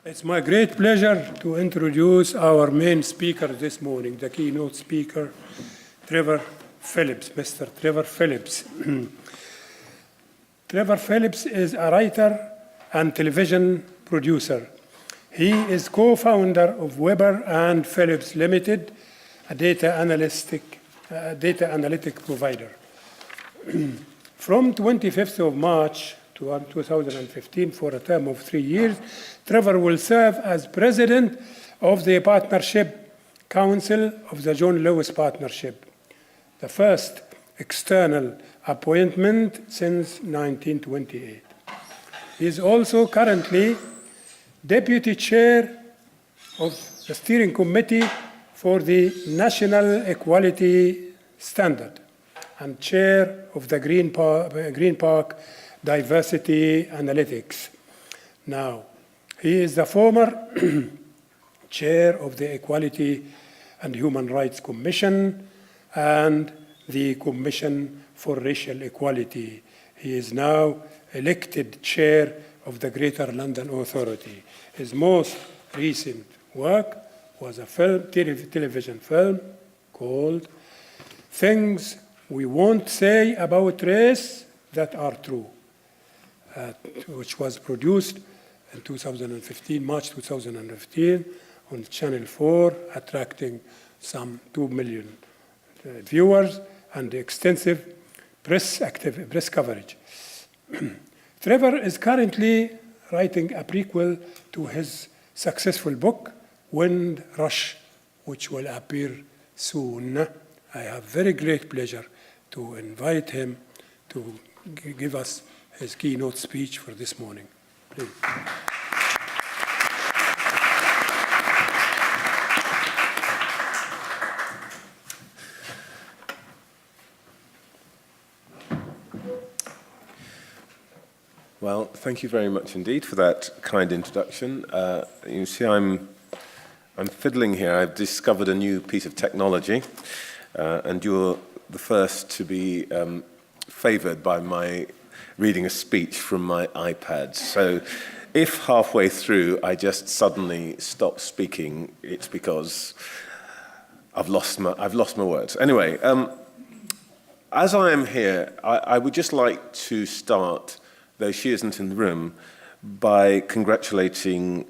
It's my great pleasure to introduce our main speaker this morning, the keynote speaker, Trevor Phillips, Mr. Trevor Phillips. Trevor Phillips is a writer and television producer. He is co-founder of Weber and Phillips Limited, a data analytic provider. From 25th of March to 2015, for a term of 3 years, Trevor will serve as president of the Partnership Council of the John Lewis Partnership, the first external appointment since 1928. He is also currently deputy chair of the steering committee for the National Equality Standard and chair of the Green Park Diversity Analytics. Now, he is the former chair of the Equality and Human Rights Commission and the Commission for Racial Equality. He is now elected chair of the Greater London Authority. His most recent work was a television film called Things We Won't Say About Race That Are True, which was produced in 2015, March 2015, on Channel 4, attracting some 2 million viewers and extensive press coverage. Trevor is currently writing a prequel to his successful book, Wind Rush, which will appear soon. I have very great pleasure to invite him to give us his keynote speech for this morning. Please. Well, thank you very much indeed for that kind introduction. You see, I'm fiddling here. I've discovered a new piece of technology, and you're the first to be favored by my reading a speech from my iPad. So if halfway through I just suddenly stop speaking, it's because I've lost my words. Anyway, as I am here, I would just like to start, though she isn't in the room, by congratulating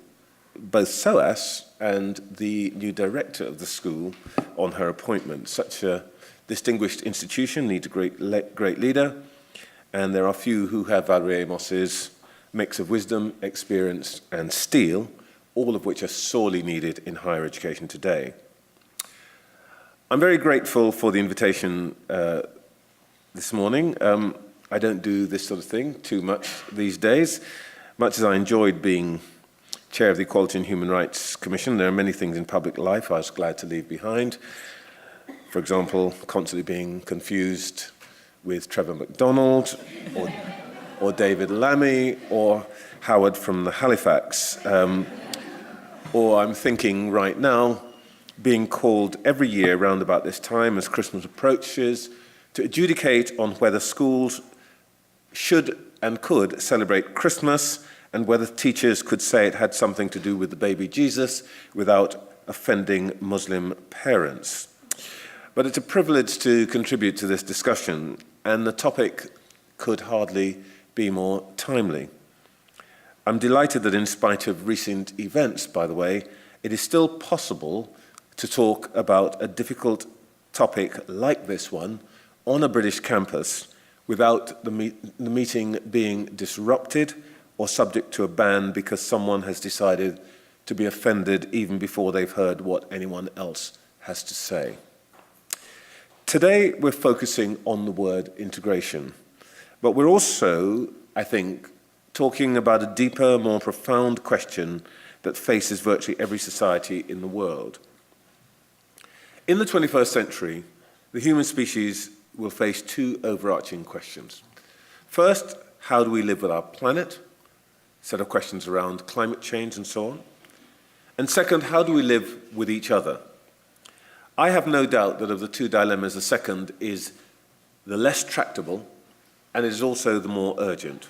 both SOAS and the new director of the school on her appointment. Such a distinguished institution needs a great leader, and there are few who have Valerie Amos's mix of wisdom, experience, and steel, all of which are sorely needed in higher education today. I'm very grateful for the invitation this morning. I don't do this sort of thing too much these days. Much as I enjoyed being chair of the Equality and Human Rights Commission, there are many things in public life I was glad to leave behind. For example, constantly being confused with Trevor McDonald or David Lammy or Howard from the Halifax. Or I'm thinking right now, being called every year around about this time as Christmas approaches to adjudicate on whether schools should and could celebrate Christmas and whether teachers could say it had something to do with the baby Jesus without offending Muslim parents. But it's a privilege to contribute to this discussion, and the topic could hardly be more timely. I'm delighted that in spite of recent events, by the way, it is still possible to talk about a difficult topic like this one on a British campus without the meeting being disrupted or subject to a ban because someone has decided to be offended even before they've heard what anyone else has to say. Today, we're focusing on the word integration, but we're also, I think, talking about a deeper, more profound question that faces virtually every society in the world. In the 21st century, the human species will face two overarching questions. First, how do we live with our planet? A set of questions around climate change and so on. And second, how do we live with each other? I have no doubt that of the two dilemmas, the second is the less tractable, and it is also the more urgent.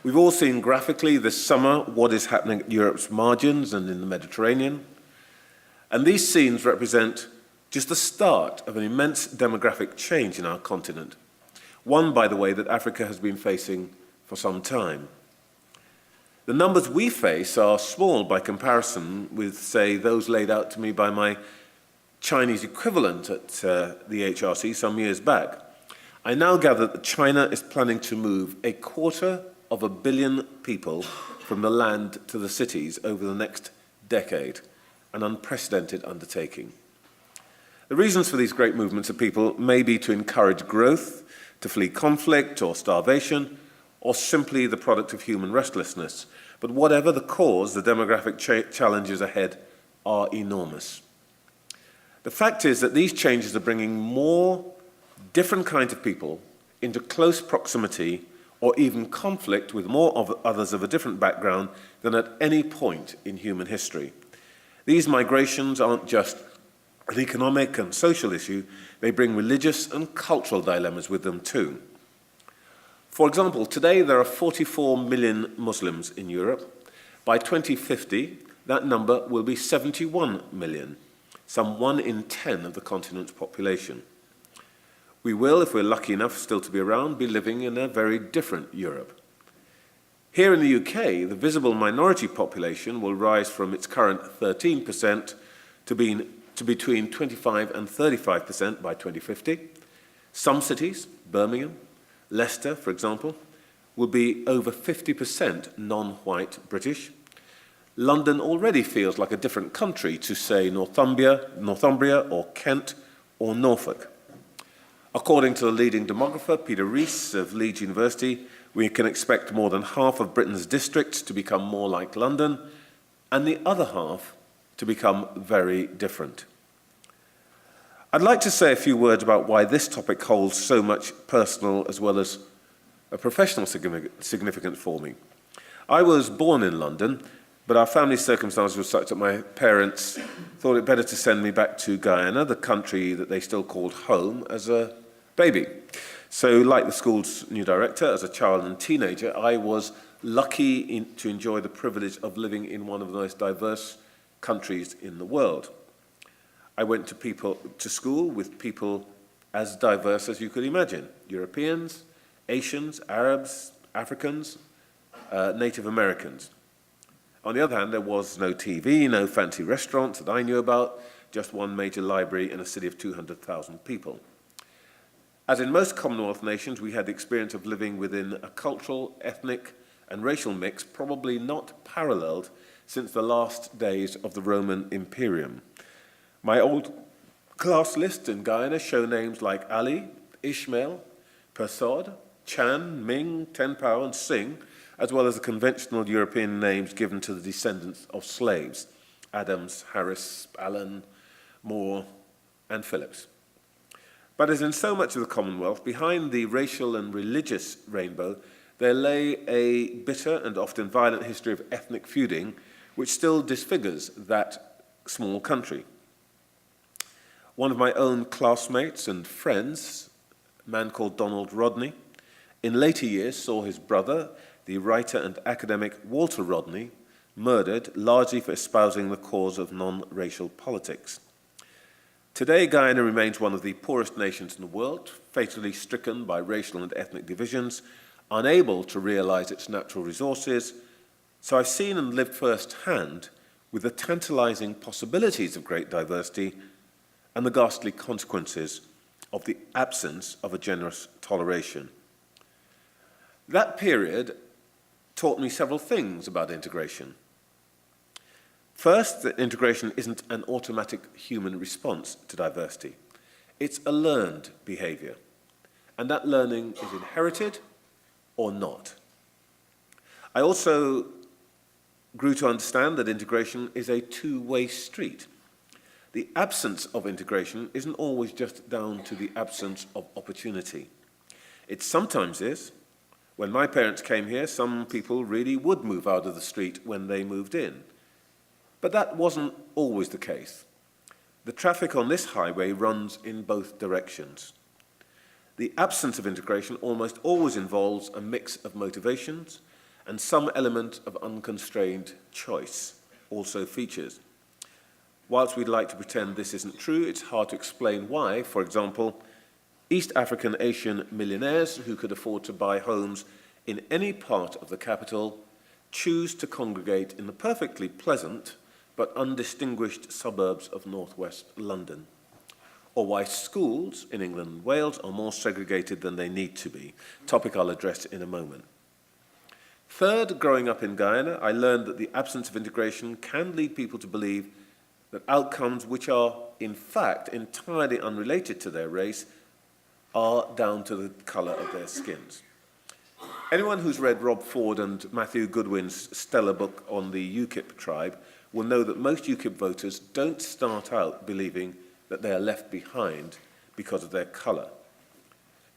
We've all seen graphically this summer what is happening at Europe's margins and in the Mediterranean. And these scenes represent just the start of an immense demographic change in our continent. One, by the way, that Africa has been facing for some time. The numbers we face are small by comparison with, say, those laid out to me by my Chinese equivalent at the HRC some years back. I now gather that China is planning to move 250 million people from the land to the cities over the next decade, an unprecedented undertaking. The reasons for these great movements of people may be to encourage growth, to flee conflict or starvation, or simply the product of human restlessness. But whatever the cause, the demographic challenges ahead are enormous. The fact is that these changes are bringing more different kinds of people into close proximity or even conflict with more of others of a different background than at any point in human history. These migrations aren't just an economic and social issue, they bring religious and cultural dilemmas with them too. For example, today there are 44 million Muslims in Europe. By 2050, that number will be 71 million, some 1 in 10 of the continent's population. We will, if we're lucky enough still to be around, be living in a very different Europe. Here in the UK, the visible minority population will rise from its current 13% to between 25 and 35% by 2050. Some cities, Birmingham, Leicester, for example, will be over 50% non-white British. London already feels like a different country to, say, Northumbria or Kent or Norfolk. According to the leading demographer, Peter Rees of Leeds University, we can expect more than half of Britain's districts to become more like London, and the other half to become very different. I'd like to say a few words about why this topic holds so much personal as well as a professional significance for me. I was born in London, but our family circumstances were such that my parents thought it better to send me back to Guyana, the country that they still called home, as a baby. So, like the school's new director, as a child and teenager, I was lucky to enjoy the privilege of living in one of the most diverse countries in the world. I went to school with people as diverse as you could imagine: Europeans, Asians, Arabs, Africans, Native Americans. On the other hand, there was no TV, no fancy restaurants that I knew about, just one major library in a city of 200,000 people. As in most Commonwealth nations, we had the experience of living within a cultural, ethnic, and racial mix probably not paralleled since the last days of the Roman Imperium. My old class list in Guyana show names like Ali, Ishmael, Persod, Chan, Ming, Tenpao, and Singh, as well as the conventional European names given to the descendants of slaves: Adams, Harris, Allen, Moore, and Phillips. But as in so much of the Commonwealth, behind the racial and religious rainbow, there lay a bitter and often violent history of ethnic feuding, which still disfigures that small country. One of my own classmates and friends, a man called Donald Rodney, in later years saw his brother, the writer and academic Walter Rodney, murdered largely for espousing the cause of non-racial politics. Today, Guyana remains one of the poorest nations in the world, fatally stricken by racial and ethnic divisions, unable to realize its natural resources. So I've seen and lived firsthand with the tantalizing possibilities of great diversity and the ghastly consequences of the absence of a generous toleration. That period taught me several things about integration. First, that integration isn't an automatic human response to diversity. It's a learned behavior, and that learning is inherited or not. I also grew to understand that integration is a two-way street. The absence of integration isn't always just down to the absence of opportunity. It sometimes is. When my parents came here, some people really would move out of the street when they moved in. But that wasn't always the case. The traffic on this highway runs in both directions. The absence of integration almost always involves a mix of motivations and some element of unconstrained choice also features. Whilst we'd like to pretend this isn't true, it's hard to explain why, for example, East African Asian millionaires who could afford to buy homes in any part of the capital choose to congregate in the perfectly pleasant but undistinguished suburbs of northwest London, or why schools in England and Wales are more segregated than they need to be, topic I'll address in a moment. Third, growing up in Guyana, I learned that the absence of integration can lead people to believe that outcomes which are, in fact, entirely unrelated to their race are down to the colour of their skins. Anyone who's read Rob Ford and Matthew Goodwin's stellar book on the UKIP tribe will know that most UKIP voters don't start out believing that they are left behind because of their colour.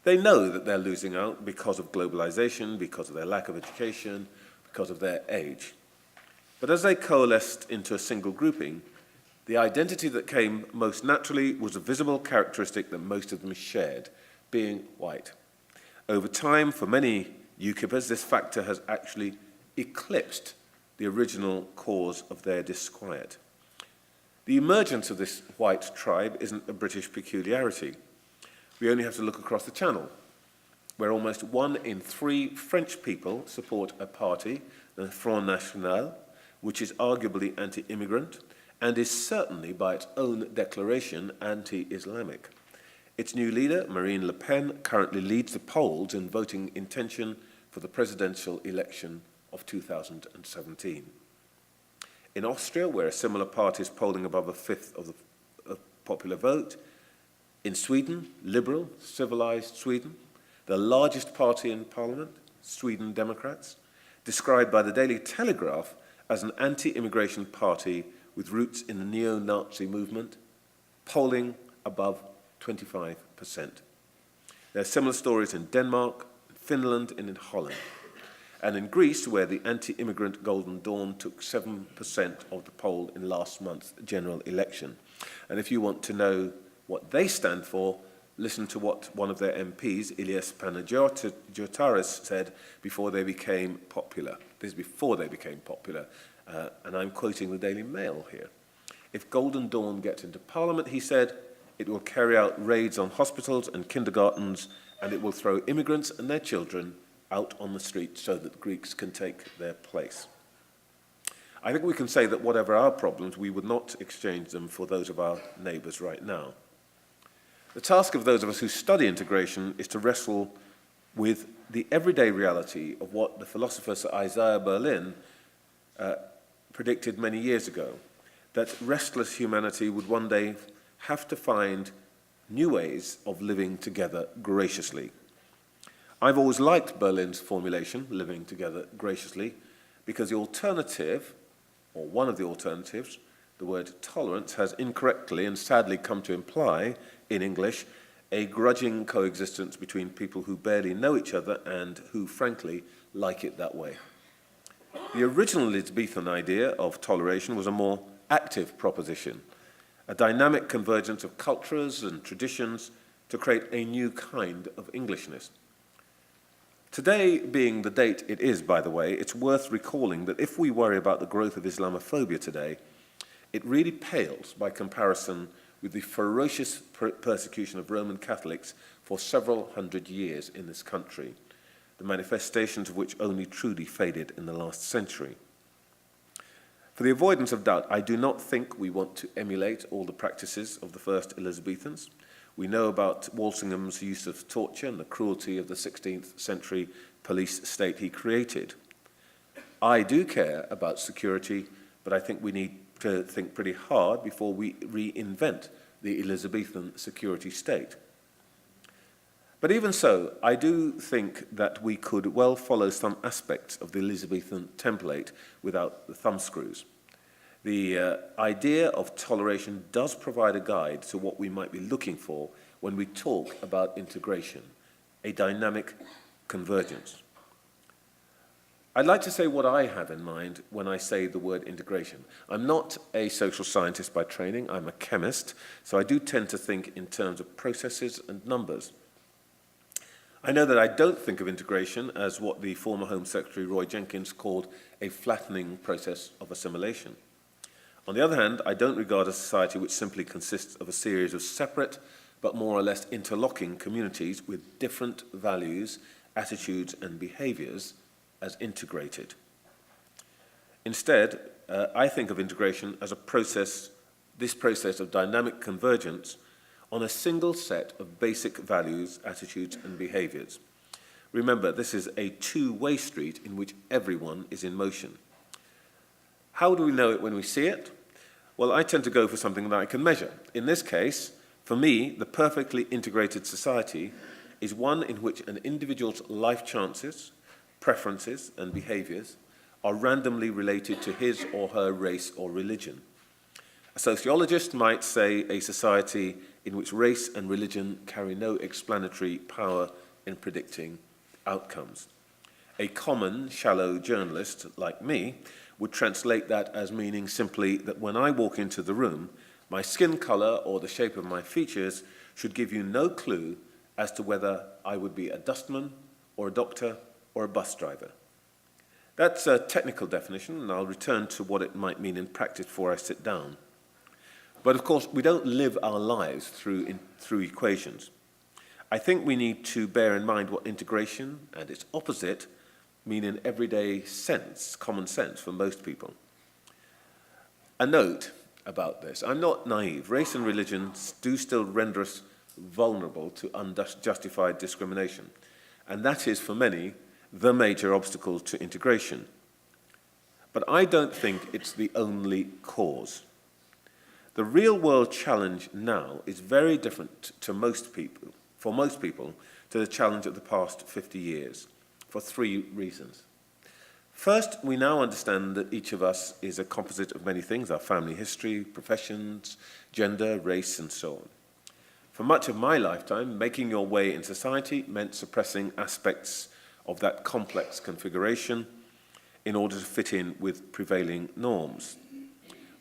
They know that they're losing out because of globalisation, because of their lack of education, because of their age. But as they coalesced into a single grouping, the identity that came most naturally was a visible characteristic that most of them shared, being white. Over time, for many UKIPers, this factor has actually eclipsed the original cause of their disquiet. The emergence of this white tribe isn't a British peculiarity. We only have to look across the Channel, where almost 1 in 3 French people support a party, the Front National, which is arguably anti-immigrant and is certainly, by its own declaration, anti-Islamic. Its new leader, Marine Le Pen, currently leads the polls in voting intention for the presidential election of 2017. In Austria, where a similar party is polling above a fifth of the popular vote, in Sweden, liberal, civilized Sweden, the largest party in parliament, Sweden Democrats, described by the Daily Telegraph as an anti-immigration party with roots in the neo-Nazi movement, polling above 25%. There are similar stories in Denmark, Finland, and in Holland. And in Greece, where the anti-immigrant Golden Dawn took 7% of the poll in last month's general election. And if you want to know what they stand for, listen to what one of their MPs, Ilias Panagiotis, said before they became popular. This is before they became popular, and I'm quoting the Daily Mail here. If Golden Dawn gets into Parliament, he said, it will carry out raids on hospitals and kindergartens, and it will throw immigrants and their children out on the street so that Greeks can take their place. I think we can say that whatever our problems, we would not exchange them for those of our neighbours right now. The task of those of us who study integration is to wrestle with the everyday reality of what the philosopher Sir Isaiah Berlin predicted many years ago, that restless humanity would one day have to find new ways of living together graciously. I've always liked Berlin's formulation, living together graciously, because the alternative, or one of the alternatives, the word tolerance, has incorrectly and sadly come to imply, in English, a grudging coexistence between people who barely know each other and who, frankly, like it that way. The original Elizabethan idea of toleration was a more active proposition, a dynamic convergence of cultures and traditions to create a new kind of Englishness. Today being the date it is, by the way, it's worth recalling that if we worry about the growth of Islamophobia today, it really pales by comparison with the ferocious persecution of Roman Catholics for several hundred years in this country, the manifestations of which only truly faded in the last century. For the avoidance of doubt, I do not think we want to emulate all the practices of the first Elizabethans. We know about Walsingham's use of torture and the cruelty of the 16th century police state he created. I do care about security, but I think we need to think pretty hard before we reinvent the Elizabethan security state. But even so, I do think that we could well follow some aspects of the Elizabethan template without the thumbscrews. The idea of toleration does provide a guide to what we might be looking for when we talk about integration, a dynamic convergence. I'd like to say what I have in mind when I say the word integration. I'm not a social scientist by training, I'm a chemist, so I do tend to think in terms of processes and numbers. I know that I don't think of integration as what the former Home Secretary Roy Jenkins called a flattening process of assimilation. On the other hand, I don't regard a society which simply consists of a series of separate but more or less interlocking communities with different values, attitudes and behaviours as integrated. Instead, I think of integration as this process of dynamic convergence on a single set of basic values, attitudes and behaviours. Remember, this is a two-way street in which everyone is in motion. How do we know it when we see it? Well, I tend to go for something that I can measure. In this case, for me, the perfectly integrated society is one in which an individual's life chances, preferences and behaviours are randomly related to his or her race or religion. A sociologist might say a society in which race and religion carry no explanatory power in predicting outcomes. A common, shallow journalist like me would translate that as meaning simply that when I walk into the room, my skin colour or the shape of my features should give you no clue as to whether I would be a dustman or a doctor or a bus driver. That's a technical definition, and I'll return to what it might mean in practice before I sit down. But of course, we don't live our lives through equations. I think we need to bear in mind what integration and its opposite mean in everyday sense, common sense for most people. A note about this. I'm not naive. Race and religion do still render us vulnerable to unjustified discrimination. And that is, for many, the major obstacle to integration. But I don't think it's the only cause. The real-world challenge now is very different to most people, to the challenge of the past 50 years, for three reasons. First, we now understand that each of us is a composite of many things: our family history, professions, gender, race, and so on. For much of my lifetime, making your way in society meant suppressing aspects of that complex configuration in order to fit in with prevailing norms.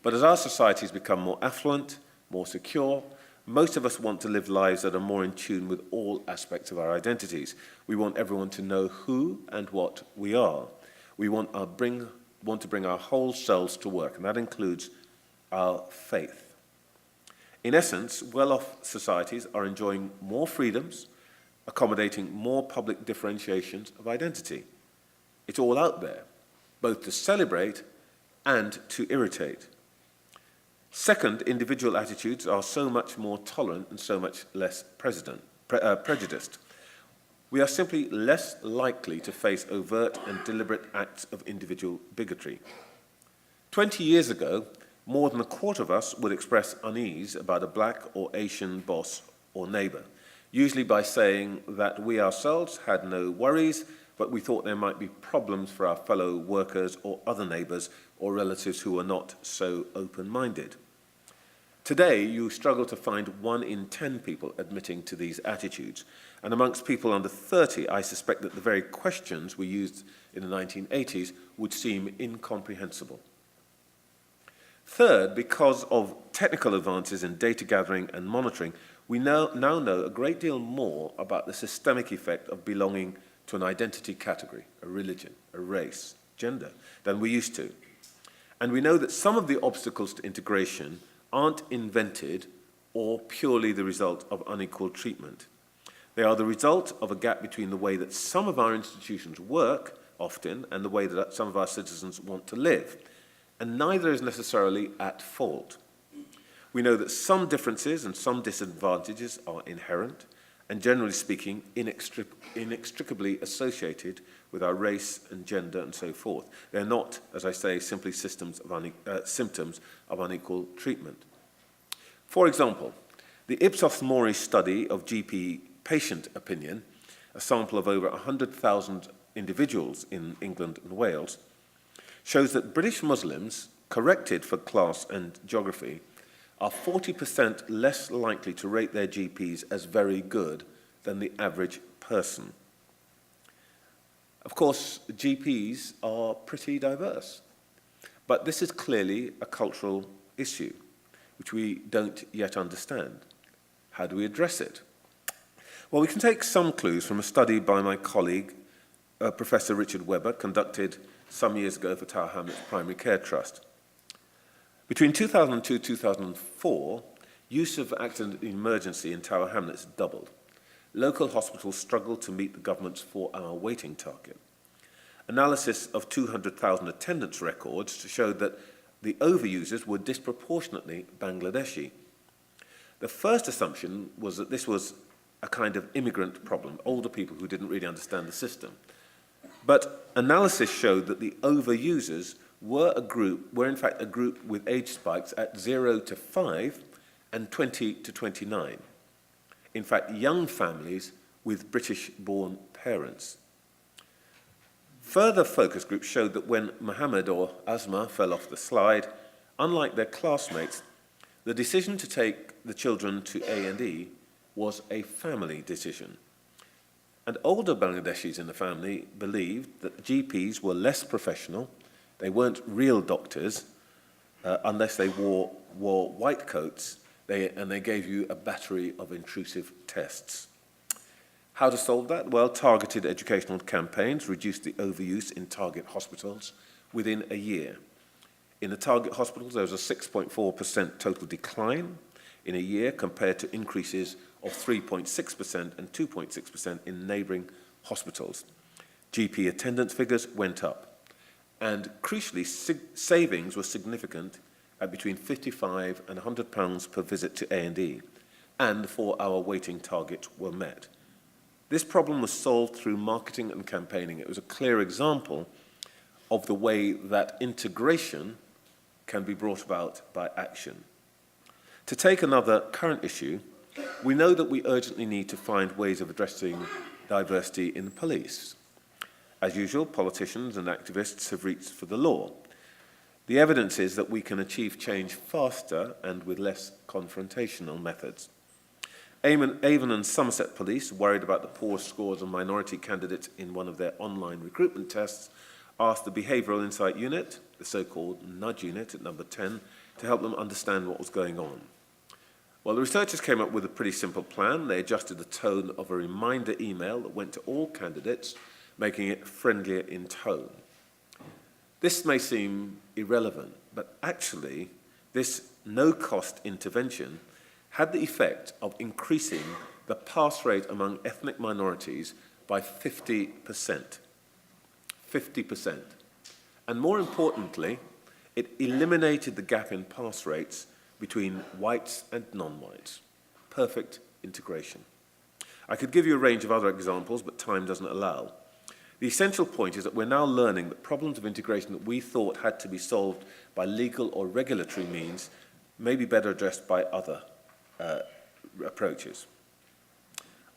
But as our societies become more affluent, more secure, most of us want to live lives that are more in tune with all aspects of our identities. We want everyone to know who and what we are. We want to bring our whole selves to work, and that includes our faith. In essence, well-off societies are enjoying more freedoms, accommodating more public differentiations of identity. It's all out there, both to celebrate and to irritate. Second, individual attitudes are so much more tolerant and so much less prejudiced. We are simply less likely to face overt and deliberate acts of individual bigotry. 20 years ago, more than a quarter of us would express unease about a black or Asian boss or neighbour, usually by saying that we ourselves had no worries, but we thought there might be problems for our fellow workers or other neighbours or relatives who were not so open-minded. Today, you struggle to find 1 in 10 people admitting to these attitudes. And amongst people under 30, I suspect that the very questions we used in the 1980s would seem incomprehensible. Third, because of technical advances in data gathering and monitoring, we now know a great deal more about the systemic effect of belonging to an identity category, a religion, a race, gender, than we used to. And we know that some of the obstacles to integration aren't invented or purely the result of unequal treatment. They are the result of a gap between the way that some of our institutions work, often, and the way that some of our citizens want to live. And neither is necessarily at fault. We know that some differences and some disadvantages are inherent, and generally speaking, inextricably associated with our race and gender and so forth. They're not, as I say, simply symptoms of unequal treatment. For example, the Ipsos Mori study of GP patient opinion, a sample of over 100,000 individuals in England and Wales, shows that British Muslims, corrected for class and geography, are 40% less likely to rate their GPs as very good than the average person. Of course, GPs are pretty diverse, but this is clearly a cultural issue, which we don't yet understand. How do we address it? Well, we can take some clues from a study by my colleague, Professor Richard Webber, conducted some years ago for Tower Hamlets Primary Care Trust. Between 2002 and 2004, use of accident emergency in Tower Hamlets doubled. Local hospitals struggled to meet the government's 4-hour waiting target. Analysis of 200,000 attendance records showed that the overusers were disproportionately Bangladeshi. The first assumption was that this was a kind of immigrant problem, older people who didn't really understand the system. But analysis showed that the overusers were in fact a group with age spikes at 0 to 5 and 20 to 29. In fact, young families with British-born parents. Further focus groups showed that when Mohammed or Asma fell off the slide, unlike their classmates, the decision to take the children to A&E was a family decision. And older Bangladeshis in the family believed that GPs were less professional, they weren't real doctors, unless they wore white coats, and they gave you a battery of intrusive tests. How to solve that? Well, targeted educational campaigns reduced the overuse in target hospitals within a year. In the target hospitals, there was a 6.4% total decline in a year compared to increases of 3.6% and 2.6% in neighbouring hospitals. GP attendance figures went up. And crucially, savings were significant at between £55 and £100 per visit to A&E, and the 4-hour waiting targets were met. This problem was solved through marketing and campaigning. It was a clear example of the way that integration can be brought about by action. To take another current issue, we know that we urgently need to find ways of addressing diversity in the police. As usual, politicians and activists have reached for the law. The evidence is that we can achieve change faster and with less confrontational methods. Avon and Somerset Police, worried about the poor scores of minority candidates in one of their online recruitment tests, asked the Behavioural Insight Unit, the so-called Nudge Unit at number 10, to help them understand what was going on. Well, the researchers came up with a pretty simple plan. They adjusted the tone of a reminder email that went to all candidates, making it friendlier in tone. This may seem irrelevant, but actually, this no-cost intervention had the effect of increasing the pass rate among ethnic minorities by 50%. 50%. And more importantly, it eliminated the gap in pass rates between whites and non-whites. Perfect integration. I could give you a range of other examples, but time doesn't allow. The essential point is that we're now learning that problems of integration that we thought had to be solved by legal or regulatory means may be better addressed by other approaches.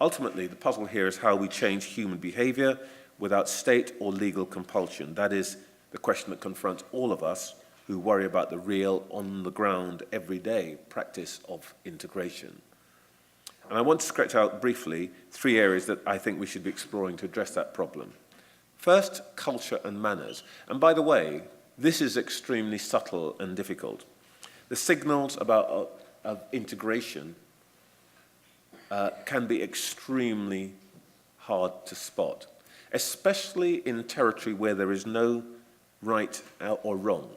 Ultimately, the puzzle here is how we change human behaviour without state or legal compulsion. That is the question that confronts all of us who worry about the real, on-the-ground, everyday practice of integration. And I want to sketch out briefly 3 areas that I think we should be exploring to address that problem. First, culture and manners. And by the way, this is extremely subtle and difficult. The signals of integration can be extremely hard to spot, especially in territory where there is no right or wrong.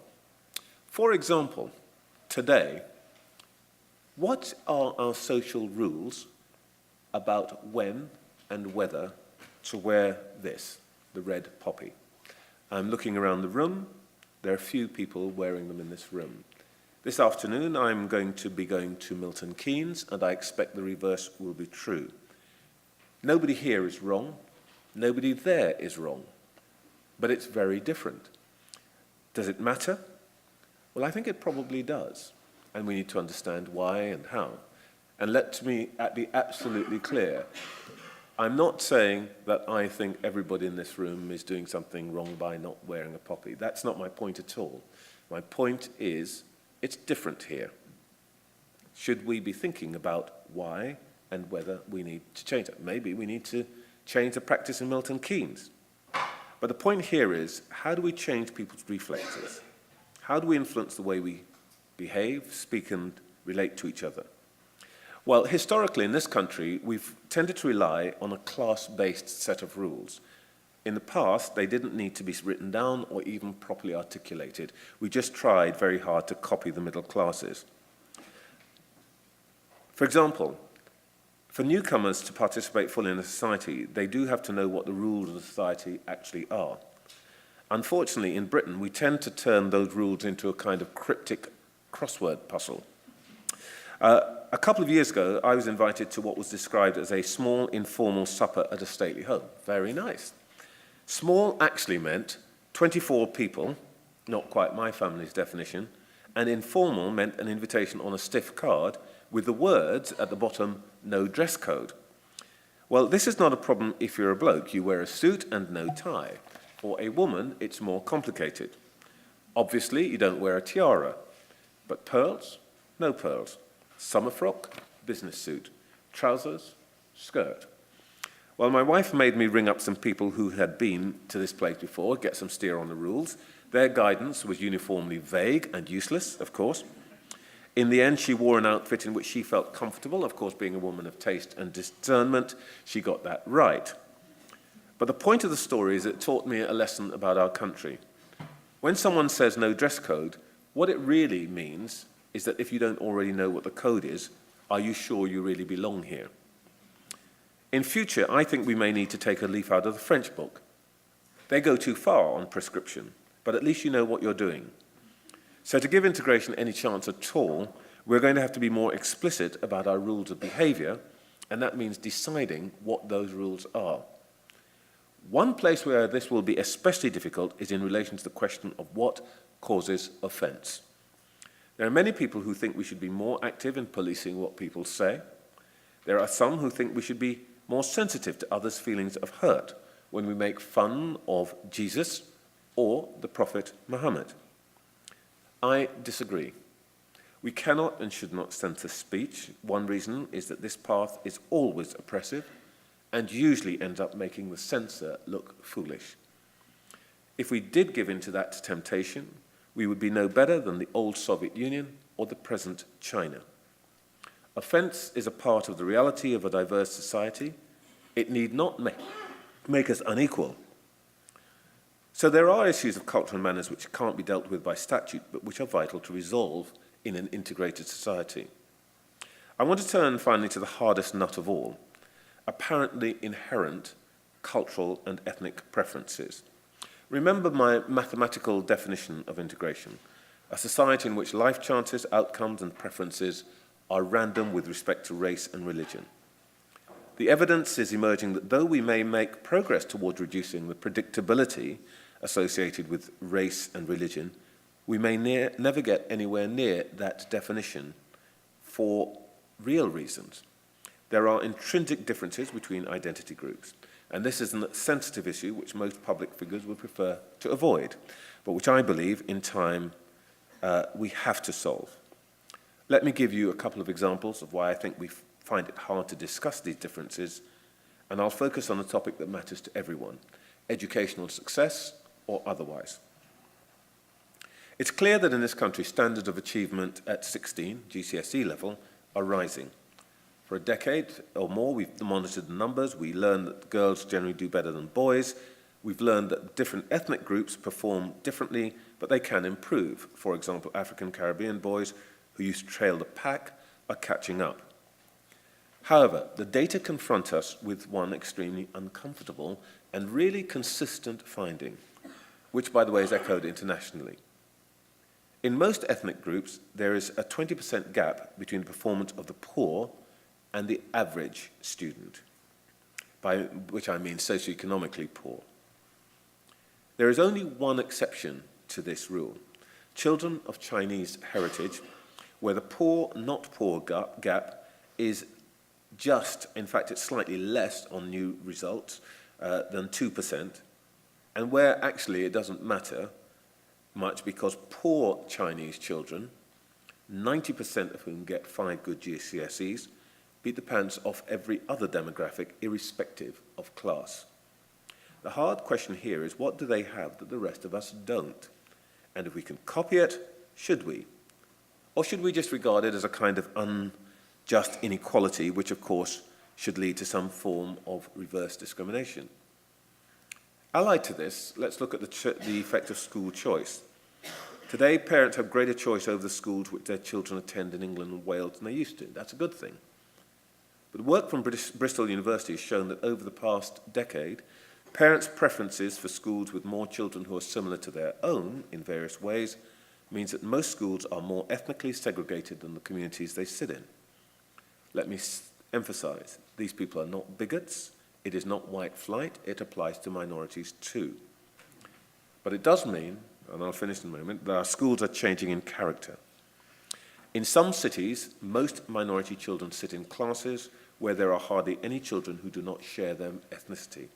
For example, today, what are our social rules about when and whether to wear this, the red poppy? I'm looking around the room. There are few people wearing them in this room. This afternoon, I'm going to be going to Milton Keynes, and I expect the reverse will be true. Nobody here is wrong. Nobody there is wrong. But it's very different. Does it matter? Well, I think it probably does. And we need to understand why and how. And let me be absolutely clear. I'm not saying that I think everybody in this room is doing something wrong by not wearing a poppy. That's not my point at all. My point is, it's different here. Should we be thinking about why and whether we need to change it? Maybe we need to change the practice in Milton Keynes. But the point here is, how do we change people's reflexes? How do we influence the way we behave, speak, and relate to each other? Well, historically in this country, we've tended to rely on a class-based set of rules. In the past, they didn't need to be written down or even properly articulated. We just tried very hard to copy the middle classes. For example, for newcomers to participate fully in a society, they do have to know what the rules of the society actually are. Unfortunately, in Britain, we tend to turn those rules into a kind of cryptic crossword puzzle. A couple of years ago, I was invited to what was described as a small, informal supper at a stately home. Very nice. Small actually meant 24 people, not quite my family's definition, and informal meant an invitation on a stiff card with the words at the bottom, no dress code. Well, this is not a problem if you're a bloke. You wear a suit and no tie. For a woman, it's more complicated. Obviously, you don't wear a tiara, but pearls, no pearls. Summer frock, business suit. Trousers, skirt. Well, my wife made me ring up some people who had been to this place before, get some steer on the rules. Their guidance was uniformly vague and useless, of course. In the end, she wore an outfit in which she felt comfortable. Of course, being a woman of taste and discernment, she got that right. But the point of the story is it taught me a lesson about our country. When someone says no dress code, what it really means is that if you don't already know what the code is, are you sure you really belong here? In future, I think we may need to take a leaf out of the French book. They go too far on prescription, but at least you know what you're doing. So to give integration any chance at all, we're going to have to be more explicit about our rules of behavior, and that means deciding what those rules are. One place where this will be especially difficult is in relation to the question of what causes offence. There are many people who think we should be more active in policing what people say. There are some who think we should be more sensitive to others' feelings of hurt when we make fun of Jesus or the Prophet Muhammad. I disagree. We cannot and should not censor speech. One reason is that this path is always oppressive and usually ends up making the censor look foolish. If we did give in to that temptation, we would be no better than the old Soviet Union or the present China. Offence is a part of the reality of a diverse society. It need not make us unequal. So there are issues of culture and manners which can't be dealt with by statute, but which are vital to resolve in an integrated society. I want to turn finally to the hardest nut of all, apparently inherent cultural and ethnic preferences. Remember my mathematical definition of integration, a society in which life chances, outcomes and preferences are random with respect to race and religion. The evidence is emerging that though we may make progress towards reducing the predictability associated with race and religion, we may never get anywhere near that definition for real reasons. There are intrinsic differences between identity groups, and this is a sensitive issue which most public figures would prefer to avoid, but which I believe in time we have to solve. Let me give you a couple of examples of why I think we find it hard to discuss these differences, and I'll focus on a topic that matters to everyone, educational success or otherwise. It's clear that in this country, standards of achievement at 16, GCSE level, are rising. For a decade or more, we've monitored the numbers. We learned that girls generally do better than boys. We've learned that different ethnic groups perform differently, but they can improve. For example, African Caribbean boys who used to trail the pack are catching up. However, the data confront us with one extremely uncomfortable and really consistent finding, which, by the way, is echoed internationally. In most ethnic groups, there is a 20% gap between the performance of the poor and the average student, by which I mean socioeconomically poor. There is only one exception to this rule. Children of Chinese heritage, where the poor, not poor gap is just, in fact, it's slightly less on new results than 2%, and where actually it doesn't matter much because poor Chinese children, 90% of whom get 5 good GCSEs, beat the pants off every other demographic, irrespective of class. The hard question here is, what do they have that the rest of us don't? And if we can copy it, should we? Or should we just regard it as a kind of just inequality, which of course should lead to some form of reverse discrimination. Allied to this, let's look at the effect of school choice. Today, parents have greater choice over the schools which their children attend in England and Wales than they used to. That's a good thing. But work from Bristol University has shown that over the past decade, parents' preferences for schools with more children who are similar to their own in various ways means that most schools are more ethnically segregated than the communities they sit in. Let me emphasize, these people are not bigots. It is not white flight. It applies to minorities too. But it does mean, and I'll finish in a moment, that our schools are changing in character. In some cities, most minority children sit in classes where there are hardly any children who do not share their ethnicity.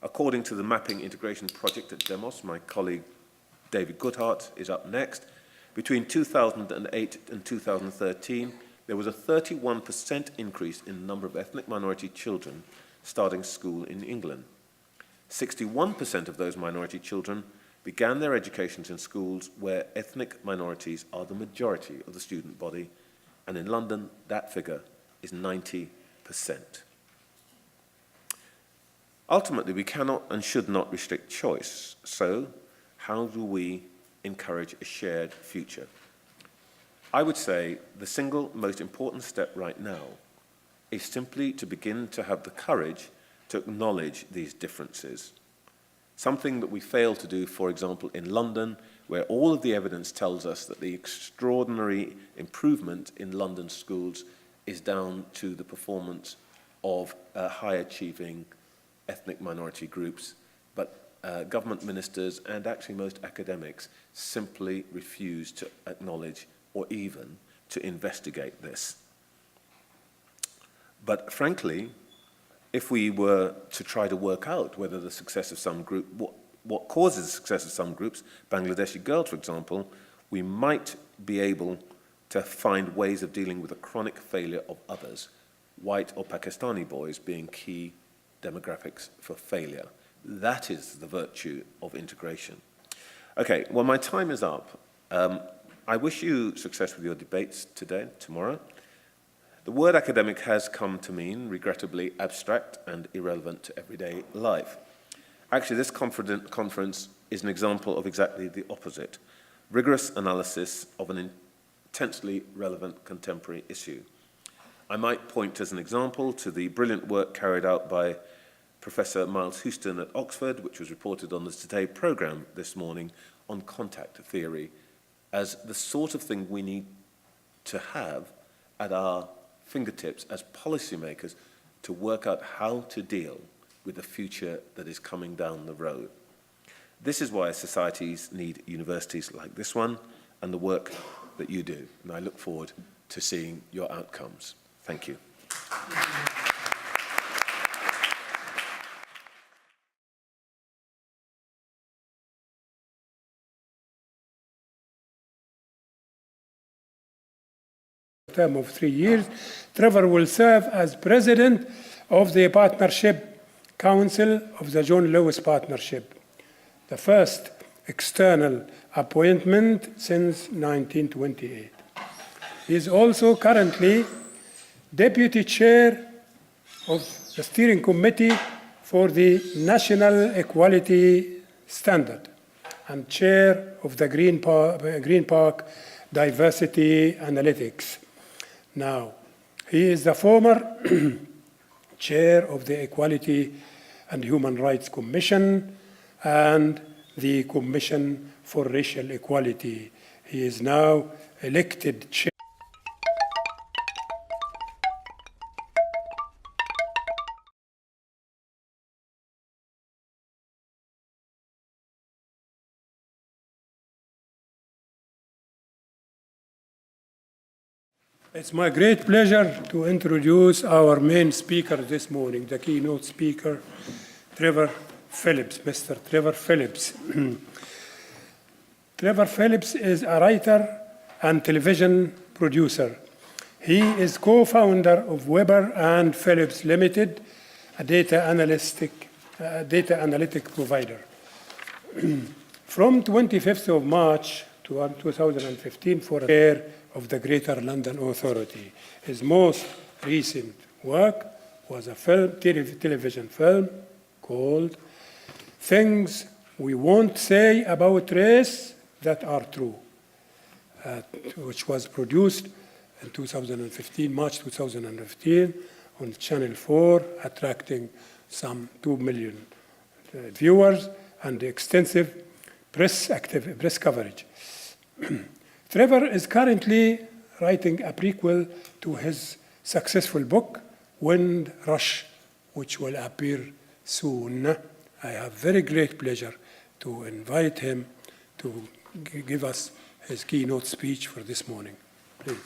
According to the Mapping Integration Project at Demos, my colleague David Goodhart is up next. Between 2008 and 2013, there was a 31% increase in the number of ethnic minority children starting school in England. 61% of those minority children began their educations in schools where ethnic minorities are the majority of the student body, and in London, that figure is 90%. Ultimately, we cannot and should not restrict choice. So, how do we encourage a shared future? I would say the single most important step right now is simply to begin to have the courage to acknowledge these differences. Something that we fail to do, for example, in London, where all of the evidence tells us that the extraordinary improvement in London schools is down to the performance of high-achieving ethnic minority groups, but government ministers and actually most academics simply refuse to acknowledge or even to investigate this. But frankly, if we were to try to work out whether the success of some group, what causes the success of some groups, Bangladeshi girls, for example, we might be able to find ways of dealing with the chronic failure of others, white or Pakistani boys being key demographics for failure. That is the virtue of integration. Okay, well, my time is up. I wish you success with your debates today, tomorrow. The word academic has come to mean, regrettably, abstract and irrelevant to everyday life. Actually, this conference is an example of exactly the opposite, rigorous analysis of an intensely relevant contemporary issue. I might point as an example to the brilliant work carried out by Professor Miles Houston at Oxford, which was reported on the Today programme this morning, on contact theory, as the sort of thing we need to have at our fingertips as policymakers to work out how to deal with the future that is coming down the road. This is why societies need universities like this one and the work that you do. And I look forward to seeing your outcomes. Thank you. Term of 3 years, Trevor will serve as president of the Partnership Council of the John Lewis Partnership, the first external appointment since 1928. He is also currently deputy chair of the steering committee for the National Equality Standard and chair of the Green Park Diversity Analytics. Now, he is the former chair of the Equality and Human Rights Commission and the Commission for Racial Equality. He is now elected chair. It's my great pleasure to introduce our main speaker this morning, the keynote speaker, Trevor Phillips, Mr. Trevor Phillips. Trevor Phillips is a writer and television producer. He is co-founder of Weber and Phillips Limited, a data analytic provider. From 25th of March to 2015 for a chair of the Greater London Authority. His most recent work was a television film called Things We Won't Say About Race That Are True, which was produced in 2015, March 2015, on Channel 4, attracting some 2 million viewers and extensive press coverage. Trevor is currently writing a prequel to his successful book, Wind Rush, which will appear soon. I have very great pleasure to invite him to give us his keynote speech for this morning. Please.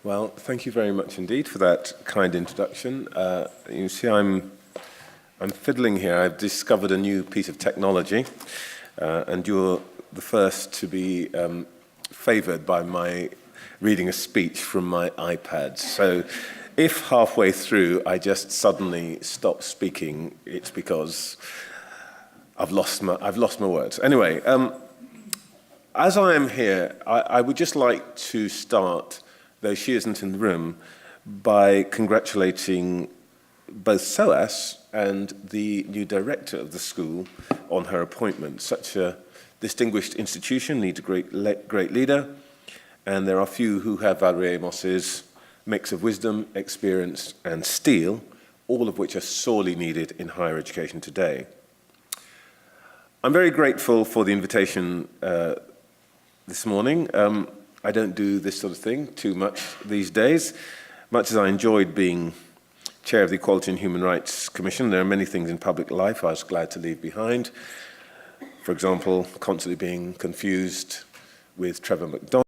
Well, thank you very much indeed for that kind introduction. You see, I'm fiddling here. I've discovered a new piece of technology, and you're the first to be favored by my reading a speech from my iPad. So if halfway through I just suddenly stop speaking, it's because I've lost my words. Anyway, as I am here, I would just like to start, though she isn't in the room, by congratulating both SOAS and the new director of the school on her appointment. Such a distinguished institution needs a great leader, and there are few who have Valerie Amos's mix of wisdom, experience, and steel, all of which are sorely needed in higher education today. I'm very grateful for the invitation this morning. I don't do this sort of thing too much these days. Much as I enjoyed being chair of the Equality and Human Rights Commission, there are many things in public life I was glad to leave behind. For example, constantly being confused with Trevor McDonald.